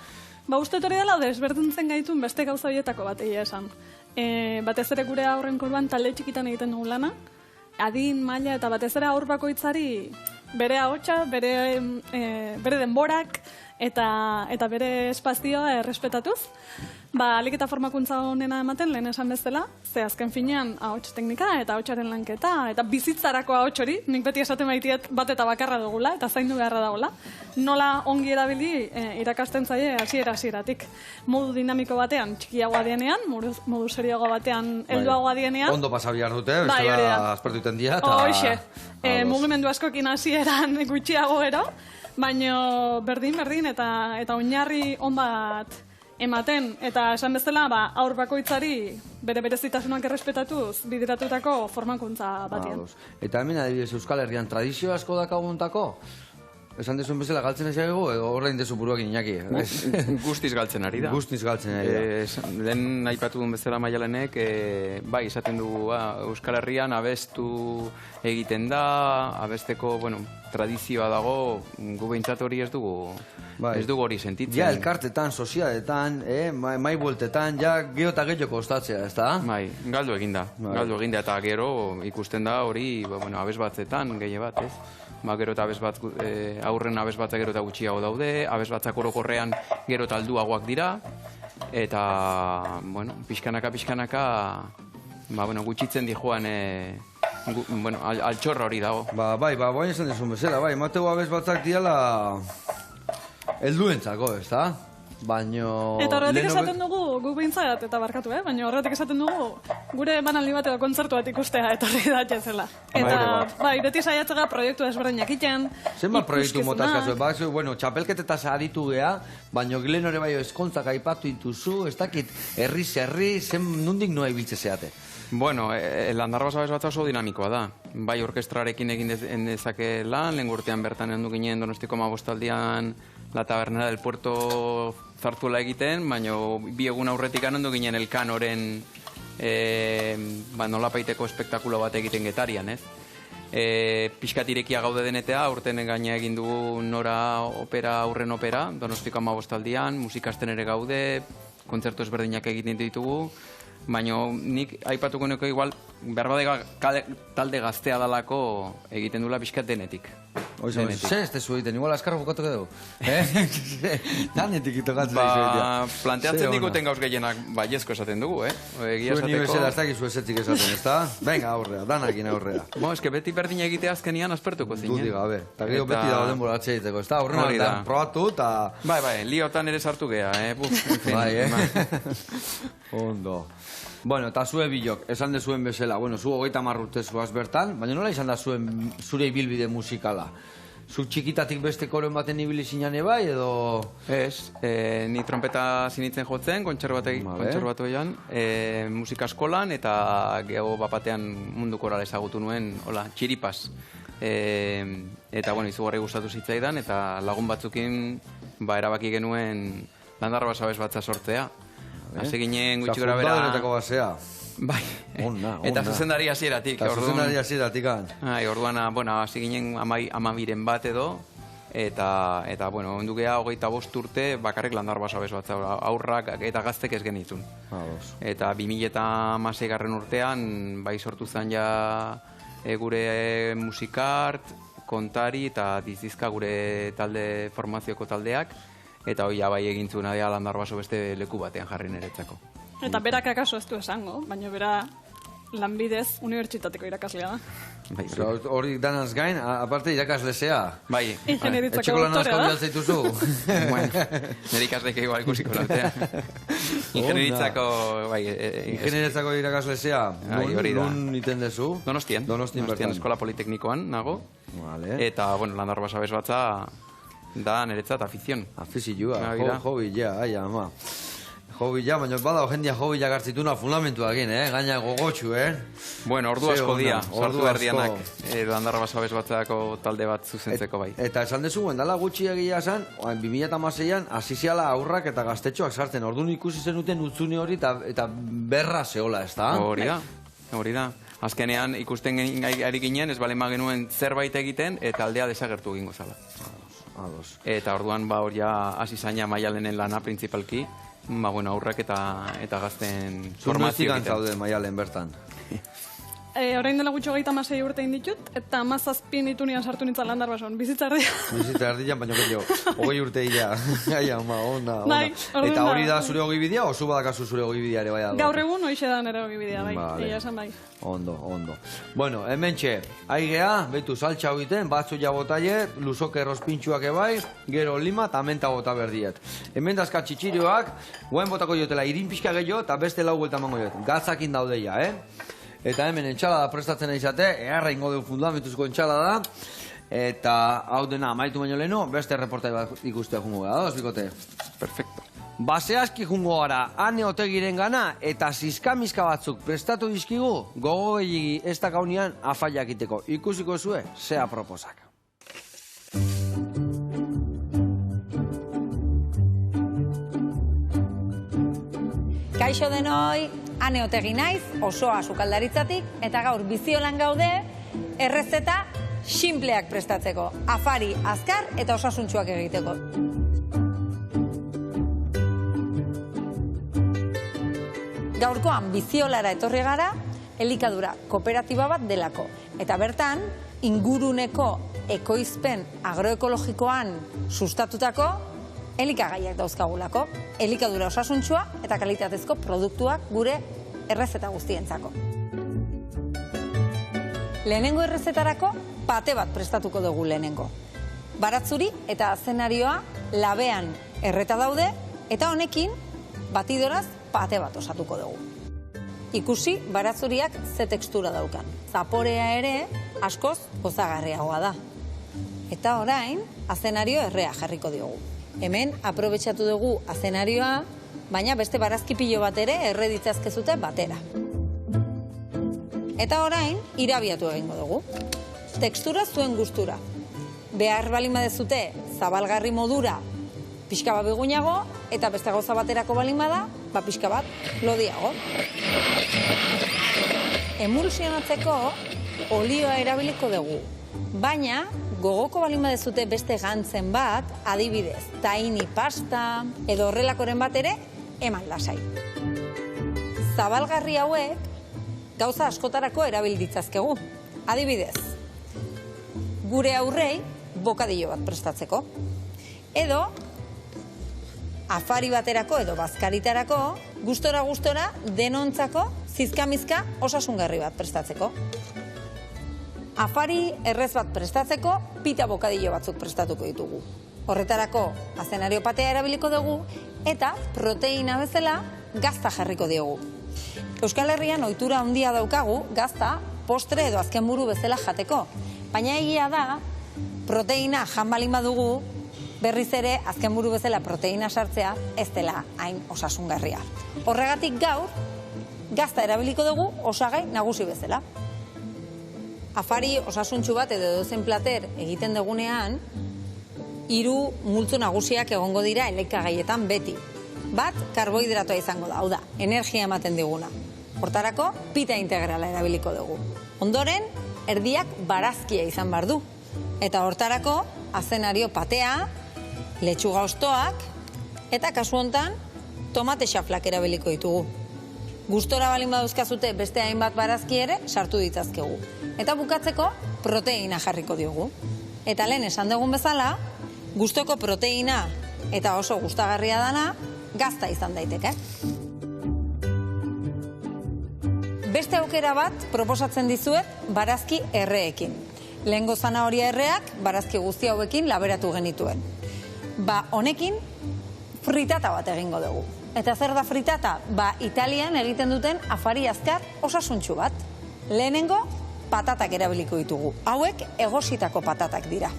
Uste hori dela, desberdintzen gaitun beste gauza horietako bat egia esan. Batez ere gure aurren korban talde txikitan egiten dugu lana, adin, maila eta batez ere aur bakoitzari bere ahotsa, bere denborak eta bere espazioa errespetatuz. Alik eta formakuntza honena ematen lehen esan bezala, ze azken finean ahots teknika eta ahotsaren lanketa, eta bizitzarako ahots hori, nik beti esaten baitiet bat eta bakarra dugula, eta zaindu beharra dagoela. Nola ongi erabili irakasten zaie hasieratik. Modu dinamiko batean txikiagoa dienean, modu serioago batean helduagoa dienean. Ondo pasa behar dute, bestela aspertu iten dira. Hoxe, mugimendu askokin hasieran gutxiago ero, baina berdin eta oinarri on bat ematen, eta esan bezala, aur bakoitzari bere berezitasunak errespetatuz bideratutako formakuntza batean. Eta hemen adibidez Euskal Herrian tradizio asko dakaguntako? Esan dezun bezala galtzen ez egego, edo horrein dezu buruakin inaki? Guztiz galtzen ari da. Guztiz galtzen ari da. Lehen aipatu duen bezala Maialenek, bai, esaten dugu, Euskal Herrian abestu egiten da, abesteko, tradizioa dago, gu behintzat hori ez dugu hori sentitzen. Ja, elkartetan, sozialetan, mai bueltetan, ja, gero eta gehiago kostatzea, ez da? Bai, galdu eginda, eta gero ikusten da hori, abes batzetan, gehi bat, ez? Gero eta aurren abes batza gero eta gutxiago daude, abes batzak orokorrean gero eta alduagoak dira, eta, pixkanaka, gutxitzen di joan, altxorra hori dago. Bai, esan dezun bezala, mateu abes batzak diala helduentzako, ez da? Eta horretik esaten dugu, guk behintzat, eta barkatu, baina horretik esaten dugu, gure emanaldi bat edo kontzertu bat ikustea etorri datzela. Eta, beti saiatzega proiektu desberdinak iten. Zenbat proiektu motazkazu, txapelketetaz aditu geha, baina gilen hori bai eskontzak aipatu intuzu, ez dakit, herri, nondik noa ibiltze zeate? Landarra basabez bat oso dinamikoa da. Bai orkestrarekin egin dezake lan, lehen urtean bertan endu ginen Donostiko 15aldian La Tabernera del Puerto zartuela egiten, baina bi egun aurretik anondu ginen Elkanoren nolapaiteko espektakulo bat egiten Getarian, ez? Pixkat irekia gaude denetea, aurten gaina egin dugu Nora opera, aurren opera, Donostiko 15aldian, musikasten ere gaude, kontzertu ezberdinak egiten ditugu, baina nik aipatuko nuke igual, behar talde gaztea dalako egiten dula pixkat denetik. Oizu, ez tezu egiten, igual askarro jokatuko dugu. Danetik itokatzen dizu. Planteatzen diguten gauz gehienak baiezko esaten dugu, Egia Zuen esateko... nibezela ez dakizu ezetzik esaten, ez da? Venga, aurrea, danakin aurrea. Eske beti berdina egitea azkenian aspertuko zinen. Dudi gabe. Eta gero beti dago denbora atxe egiteko, ez da? Aurrena probatu eta... Bai, liotan ere sartu geha, Bai, Ondo. Bueno, eta zue bilok, esan dezuen bezala, zu 30 urte zuaz bertan, baina nola izan da zure ibilbide musikala? Zu txikitatik beste koren baten ibili zinane bai, edo... Ez, ni trompeta zinitzen jotzen, kontserbatoian, musika eskolan, eta geho bapatean mundu koral ezagutu nuen, hola, txiripaz. Eta, izugarri gustatu zitzaidan, eta lagun batzukin, erabaki genuen Landarra Basabes batza sortzea. Hase ginen gutxi gara bera... Fundadoretako basea. Bai, eta zuzendari hasieratik. Orduan, hasi ginen 12 bat edo, eta ondu geha 25 urte bakarrik Landarra Basabes batza, aurrak eta gaztek ez genitzun. Eta 2016 urtean, sortu zen ja gure musikart, kontari eta dizizka gure talde formazioko taldeak, eta hoi bai egintzuna dira Landarra Baso beste leku batean jarri niretzako. Eta berak akaso ez du esango, baina bera lanbidez unibertsitateko irakaslea da. Hori danaz gain, aparte irakaslezea. Bai. Ingenieritzako Etxeko lan asko doktorea da. bialtzaituzu. Nire ikasleik igual ikusiko nautea. Ingenieritzako, Ingenieritzako irakaslezea. Nun iten dezu? Donostian Eskola Politeknikoan nago. Eta, Landarra Basabes batza da niretzat afizion. Afizioa, hobi ja, ama. Hobi ja, baina bada jendia hobi ja gartzituna fundamentua egin, gaina gogotxu, ordu asko dia, sartu berdianak Landarra Basabes batzako talde bat zuzentzeko bai. Eta esan dezu, dala gutxi egia esan, 2016an, hasiziala aurrak eta gaztetxoak sartzen, orduan ikusi zenuten utzune hori eta berra zehola, ez da? Hori da. Azkenean ikusten ari ginen, ez balema genuen zerbait egiten, eta aldea desagertu egingo zala. Eta orduan hor ja hasi zaina Maialenen lana principalki, aurrak eta gazten formazio egiten. Zaude Maialen bertan? Orain dela gutxo 36 urte inditut, eta 17 itunian sartu nintzen Landarra Bason, bizitza erdia. Bizitza erdian, baina gehiago, 20 urte ila. Ona. Eta hori da zure ogibidea, o zu badakazu zure ogibidea ere bai da? Gaur egun hoixe da nire ogibidea, bai. Egia esan bai. Ondo. Bueno, hemen txe, aigea, betu saltxa hoiten, batzu jabotaie, luzoke errospintxuak ebai, gero lima eta menta bota berdiet. Hemen dazka txitxirioak, guen botako jotela, irin pixka gehiago eta beste lau buelta mango jot. Gatzakin daudeia, Eta hemen entxalada prestatzen izate, eharra ingo dugu fundamentuzko entxalada, eta hau dena amaitu baino leheno, beste reportai bat ikustea jungo gara, bikote? Perfecto. Baseazki jungo gara, Ane Otegiren gana, eta zizkamizka batzuk prestatu dizkigu, gogo gehiagi ez da gaunian afaiak iteko. Ikusiko zue, zea proposak. Kaixo denoi, Ane Otegi naiz, osoa sukaldaritzatik, eta gaur biziolan gaude, errezeta sinpleak prestatzeko, afari azkar eta osasuntsuak egiteko. Gaurkoan biziolara etorri gara, elikadura kooperatiba bat delako. Eta bertan, inguruneko ekoizpen agroekologikoan sustatutako elikagaiak dauzkagulako. Elikadura osasuntsua eta kalitatezko produktuak gure errezeta guztientzako. Lehenengo errezetarako pate bat prestatuko dugu lehenengo. Baratzuri eta zenarioa labean erreta daude eta honekin batidoraz pate bat osatuko dugu. Ikusi baratzuriak ze tekstura daukan. Zaporea ere askoz gozagarriagoa da. Eta orain azenario errea jarriko diogu. Hemen aprobetxatu dugu azenarioa, baina beste barazkipilo bat ere erre ditzazkezute batera. Eta orain irabiatu egingo dugu. Tekstura zuen gustura. Behar balin badezute zabalgarri modura pixka bat bigunago, eta beste gauza baterako balin bada, pixka bat lodiago. Emulsionatzeko olioa erabiliko dugu, baina gogoko balin badezute beste gantzen bat, adibidez, tahini pasta edo horrelakoren bat ere, eman lasai. Zabalgarri hauek gauza askotarako erabil ditzazkegu. Adibidez, gure aurrei bokadillo bat prestatzeko. Edo, afari baterako edo bazkaritarako, gustora denontzako zizkamizka osasungarri bat prestatzeko. Afari errez bat prestatzeko, pita bokadillo batzuk prestatuko ditugu. Horretarako, azenario patea erabiliko dugu, eta proteina bezala gazta jarriko diogu. Euskal Herrian ohitura handia daukagu, gazta, postre edo azken buru bezala jateko. Baina egia da, proteina jan balin badugu, berriz ere azken buru bezala proteina sartzea ez dela hain osasungarria. Horregatik gaur, gazta erabiliko dugu osagai nagusi bezala. Afari osasuntsu bat edo dozen plater egiten dugunean, 3 multzo nagusiak egongo dira elikagaietan beti. Bat, karbohidratoa izango da, hau da, energia ematen diguna. Hortarako, pita integrala erabiliko dugu. Ondoren, erdiak barazkia izan behar du. Eta hortarako, azenario patea, letxuga hostoak, eta kasu hontan, tomate xaflak erabiliko ditugu. Gustora balin baduzkazute beste hainbat barazki ere sartu ditzazkegu. Eta bukatzeko, proteina jarriko diogu. Eta lehen esan dugun bezala, gustoko proteina eta oso gustagarria dana, gazta izan daiteke. Beste aukera bat proposatzen dizuet barazki erreekin. Lehengo zanahoria erreak barazki guzti hauekin laberatu genituen. Honekin fritata bat egingo dugu. Eta zer da fritata? Italian egiten duten afari azkar osasuntsu bat. Lehenengo patatak erabiliko ditugu. Hauek egositako patatak dira.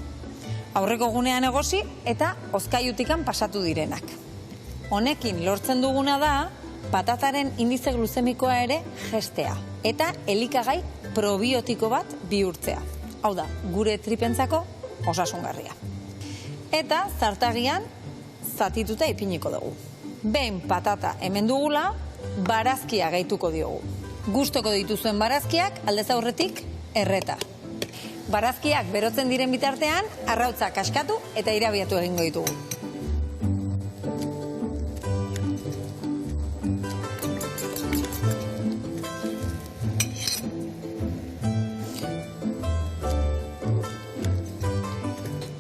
Aurreko gunean egosi eta hozkaiutikan pasatu direnak. Honekin lortzen duguna da patataren indize gluzemikoa ere jestea eta elikagai probiotiko bat bihurtzea. Hau da, gure tripentzako osasungarria. Eta zartagian zatituta ipiniko dugu. Behin patata hemen dugula, barazkia gehituko diogu. Gustoko dituzuen barazkiak aldez aurretik erreta. Barazkiak berotzen diren bitartean, arrautza kaskatu eta irabiatu egingo ditugu.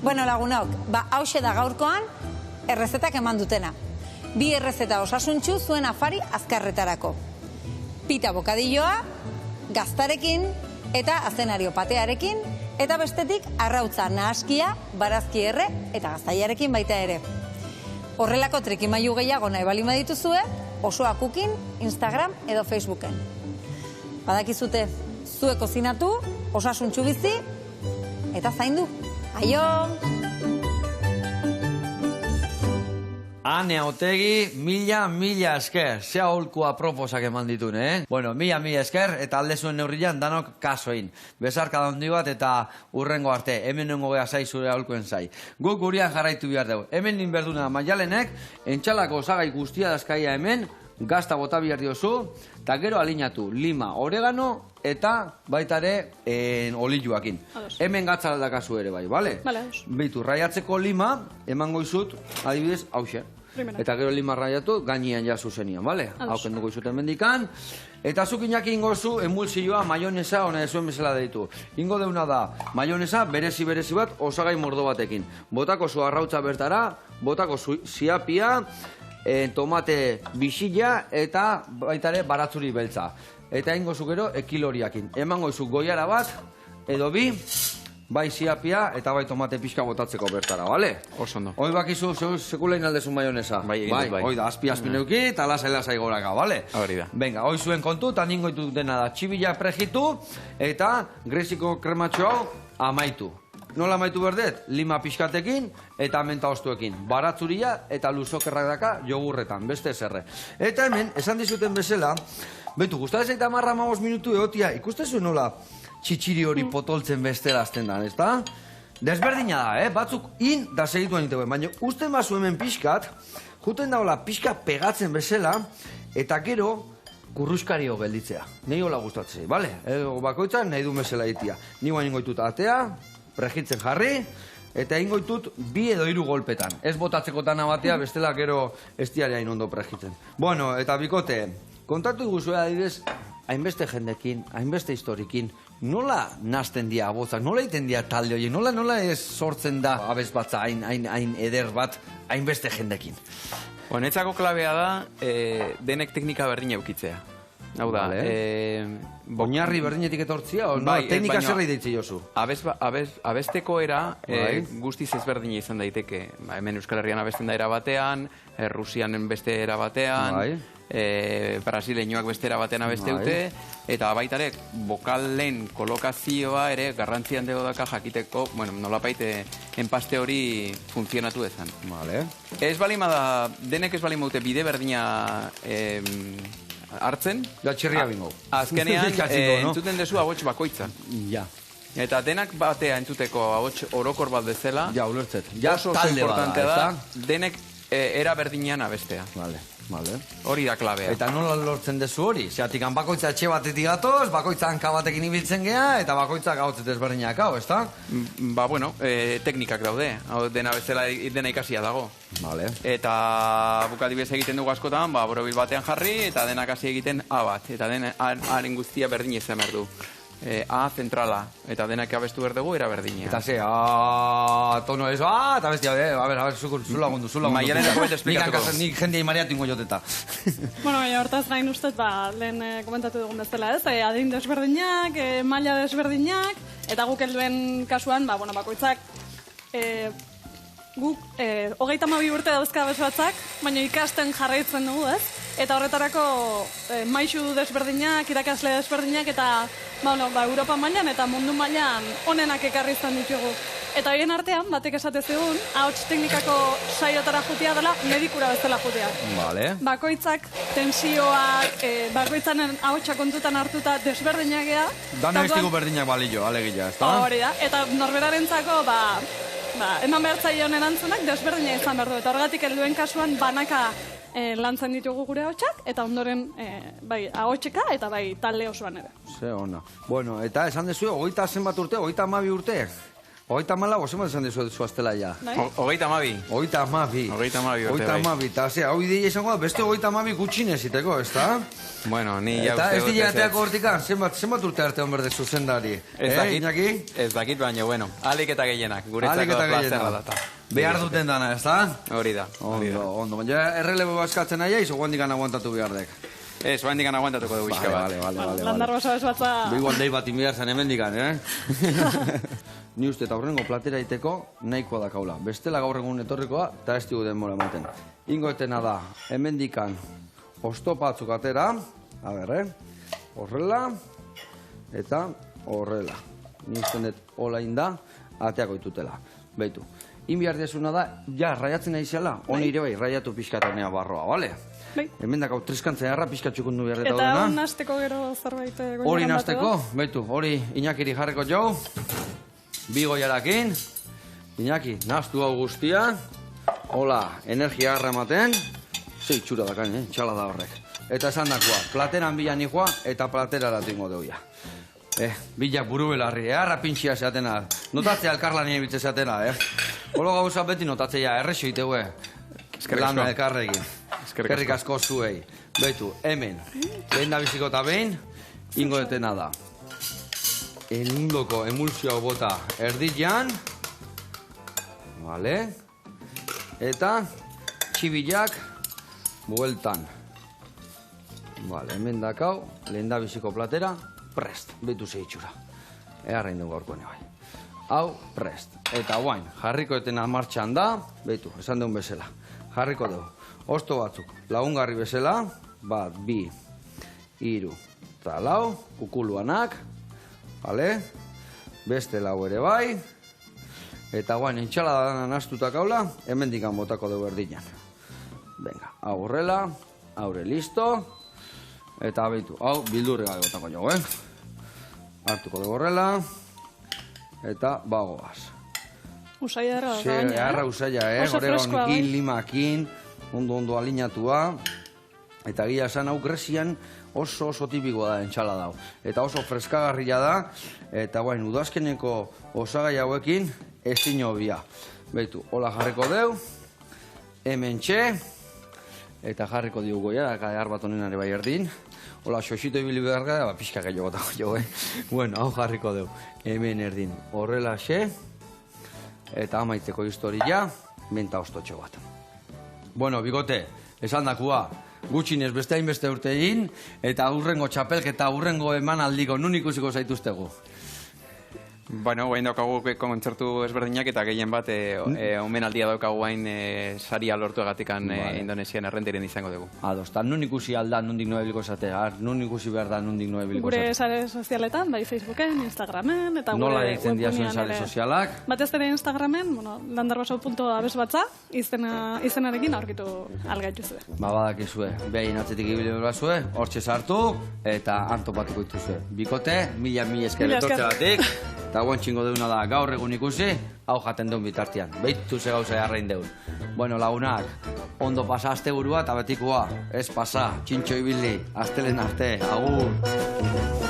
Bueno, lagunok, hauxe da gaurkoan errezetak eman dutena. 2 errezeta osasuntsu zuen afari azkarretarako. Pita bokadilloa, gaztarekin eta azenario patearekin, eta bestetik arrautza nahaskia, barazki erre eta gaztaiarekin baita ere. Horrelako trikimailu gehiago nahi baldin badituzue, osoa kukin, Instagram edo Facebooken. Badakizute, zuek kozinatu, osasuntsu bizi eta zaindu. Aio! Ane Otegi, mila esker. Zea holkua proposak eman ditun, Bueno, mila esker, eta alde zuen neurrian danok kasoin. Besarka handi bat eta urrengo arte. Hemen nengo geha zai zure holkuen zai. Guk gurian jarraitu behar dugu. Hemen ninberduna maialenek, entxalako osagai guztia dazkaia hemen, gazta bota behar diozu, eta gero alinatu lima, oregano, eta baita ere olioakin. Hemen gatzara dakazu ere bai, bale? Bale, Beitu, raiatzeko lima, emango izut, adibidez, hause. Eta gero lima raiatu, gainean ja zuzenian, bale? Hauken dugu izuten mendikan. Eta zuk inak ingo zu emulsioa maionesa ona ezuen bezala deitu. Ingo deuna da, maionesa berezi bat osagai mordo batekin. Botako zu arrautza bertara, botako ziapia, tomate bisila eta baita ere baratzuri beltza. Eta ingo zu gero ekiloriakin. Emango izu goiara bat, edo bi, bai ziapia eta bai tomate pixka botatzeko bertara, bale? Oso ondo. Hoi bakizu sekulain aldezun maionesa. Bai, hoi da, azpi neuki eta lasai goraka, bale? Hori da. Venga, hoi zuen kontu, eta ningo ditu dena da txibila prejitu eta greziko krematxo hau amaitu. Nola amaitu berdet? Lima pixkatekin eta menta ostuekin. Baratzuria eta luzokerrak daka jogurretan, beste zerre. Eta hemen, esan dizuten bezala, betu, gustatzen zaita 10-15 minutu egotia, ikusten zuen nola txitxiri hori potoltzen bestela azten da, ezta? desberdina da, batzuk in da segitu egiten, baina uste mazu hemen pixkat, juten daola pixka pegatzen bezala, eta gero kurruskario gelditzea. Nei hola gustatzei, bale? Bakoitzak nahi du bezala itia. Ni guain ingoitut atea, prejitzen jarri, eta ingoitut 2 edo 3 golpetan. Ez botatzeko tana batea, bestela gero ez diare hain ondo prejitzen. Bueno, eta bikote, kontatu iguzu adibidez, hainbeste jendekin, hainbeste historikin, nola nazten dia abozak, nola iten dia talde horiek, nola ez sortzen da abez batza hain eder bat, hainbeste jendekin. Honetzako klabea da, denek teknika berdina eukitzea. Hau da, Oinarri berdinetik etortzia, o no, teknika zerra ideitzi jozu? Abesteko era guztiz ezberdina izan daiteke. Hemen Euskal Herrian abesten da era batean, Rusian beste era batean, Brasileñoak beste era batean abesteute, eta baita ere, bokalen kolokazioa ere garrantzian dago daka jakiteko, bueno, nolapait enpaste hori funtzionatu ezan. Ez balima da, denek ez balima dute bide berdina hartzen. Da txerria bingo. Azkenean, entzuten dezu ahots bakoitza. Ja. Eta denak batea entzuteko ahots orokor bat bezala. Ja, ulertzet. Ja, oso importante da, denek era berdinean abestea. Vale. Hori da klabea. Eta nola lortzen dezu hori? Zeatik, bakoitza etxe batetik gatoz, bakoitza hanka batekin ibiltzen gea, eta bakoitza gautzet ezberdinak hau, ezta? Ba, bueno, teknikak daude. Hau dena bezala dena ikasia dago. Vale. Eta bukadibez egiten dugu askotan, borobil batean jarri, eta denak hasi egiten A bat. Eta haren guztia berdin izan behar du. A zentrala, eta denak abestu berdugu era berdina. Eta ze, tono ez, eta bestia, a ver, zu lagundu. Maialen dago eta esplikatuko. Nik jendei mareatu ingo joteta. Bueno, hortaz gain ustez, lehen komentatu dugun bezala, ez? Adin desberdinak, maila desberdinak, eta guk helduen kasuan, bakoitzak, guk 32 urte dauzka abes batzak, baina ikasten jarraitzen dugu, ez? Eta horretarako maisu desberdinak, irakasle desberdinak, eta Europa mailan eta mundu mailan onenak ekarri izan ditugu. Eta horien artean, batek esate zigun, ahots teknikako saiotara jutia dela, medikura bezala jutia. Vale. Bakoitzak, tensioak, bakoitzanen ahotsa kontutan hartuta desberdinak gea. Dana estigu berdinak balio, alegia, ez da? Hori da, eta norberarentzako, eman behar zaion erantzunak desberdina izan behar du. Eta horregatik helduen kasuan banaka lantzen ditugu gure ahotsak, eta ondoren bai ahotseka eta bai talde osoan ere. Ze ona. Bueno, eta esan dezu, 20 zenbat urte, 32 urte? 34, zenbat esan dezu zuaztela ja? 32. 32 urte, bai. Eta ze, hau ideia izango da, beste 32 gutxinez iteko, ez da? Bueno, ni ja eta ez dira ateako hortikan, zenbat urte arte honberde zuzendari? Ez dakit, baina, bueno, alik eta gehienak, guretzako plazera data. Behar duten dana, ez da? Hori da. Ondo, baina errelebo baskatzen nahi, izo guandikan aguantatu behar dek. Ez, guandikan aguantatuko dugu izke bat. Vale. Landar basa ez batza... Igual dei bat inbidar zen hemendikan, Ni uste eta horrengo platera iteko nahikoa da kaula. Bestela gaur egun etorrikoa, eta ez digu denbora ematen. Ingoetena da, hemendikan oztopatzuk atera, a ber, horrela, eta horrela. Ni uste net hola inda, ateako itutela. Beitu. Inbiar diazuna da, ja, raiatzen nahi zela, honi ere bai, raiatu pixkatanea barroa, bale? Hemen dakau triskantzen jarra, pixkatxukun du beharreta dena. Eta hori nazteko gero zerbait goiaran hori nazteko, beitu, hori Iñakiri jarreko jau, bigoiarakin, Iñaki, naztu hau guztia, hola, energia harra ematen, zei txura dakan, txala da horrek. Eta esan dakoa, plateran bilan nikoa, eta platera eratingo deuia. Bilak buru belarri, harra pintxia zeatena, notatzea elkarlan ebitze zeatena, Holo gauza beti notatzea, errexo itegue, lana elkarrekin. Eskerrik asko zuei. Beitu, hemen, lehen da biziko eta behin, ingo detena da. Elundoko emulsioa bota erdian, vale, eta txibilak bueltan. Vale, hemen dakau, lehen da biziko platera, prest, beitu zeitxura. Eharrein dugu aurkoen bai. Hau, prest. Eta guain, jarriko etena martxan da, beitu, esan deun bezala. Jarriko dugu. Osto batzuk, lagungarri bezala, 1, 2, 3, eta 4, kukuluanak, vale? Beste 4 ere bai, eta guain, entxalada dana nastutak haula, hemen dikan botako dugu erdinan. Venga, hau horrela, haure listo, eta beitu, hau bildurri gabe botako jo, Hartuko dugu horrela, eta bagoaz. Usaia erra. Arra usaia, Oso freskoa, bai. Oregonekin, limakin, ondo alineatua. Eta gila esan hau Grezian oso tipikoa da entxala dau. Eta oso freskagarria da, eta guain, udazkeneko osagai hauekin ezin hobia. Beitu, hola jarriko deu, hemen txe, eta jarriko diu goia, da bat honenare bai erdin. Hola, xoxito ibili behar gara, pixka gehiago dago jo, Bueno, hau jarriko deu, hemen erdin. Horrela xe, eta amaitzeko historia, menta ostotxo bat. Bueno, bigote, esan dakua, gutxinez beste hainbeste urte egin, eta hurrengo txapelketa, hurrengo emanaldiko, nun ikusiko zaituztegu? Bueno, guain daukagu kontzertu ezberdinak eta gehien bat omenaldia daukagu guain saria lortu egatikan Indonesian errentiren izango dugu. Ados, eta nun ikusi alda nundik noa ebiliko esatea, nun ikusi behar da nundik noa ebiliko esatea. Gure sare sozialetan, bai Facebooken, Instagramen, eta gure nola ditzen dia zuen sare sozialak? Batez ere Instagramen, landarbasau.abesbatza, izenarekin aurkitu algaituzue. Badakizue, behin atzetik ibili berazue, hortxe sartu, eta antopatuko dituzue. Bikote, mila esker etortzegatik, eta guen txingo deuna da gaur egun ikusi, hau jaten deun bitartian. Behitu ze gauza jarrain deun. Bueno, lagunak, ondo pasa aste burua eta betikoa. Ez pasa, txintxo ibili, astelen arte, agur.